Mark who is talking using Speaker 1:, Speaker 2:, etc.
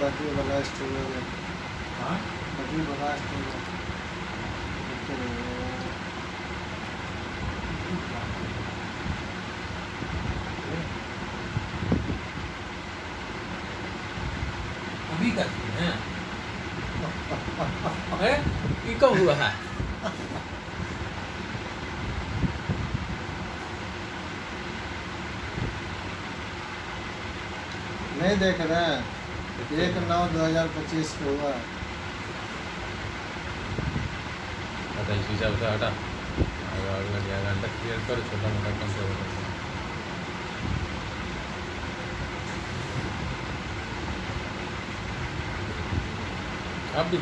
Speaker 1: Battery blast हो गया।
Speaker 2: हाँ
Speaker 1: बैटरी ब्लास्ट हो गया।
Speaker 2: अभी करती हैं ये कब हुआ है?
Speaker 1: नहीं देख रहे हैं, 1/9/2025 को हुआ।
Speaker 2: पता इसी हिसाब से हटा अगला घंटा क्लियर करो, छोटा मोटा कम से कम। अब भी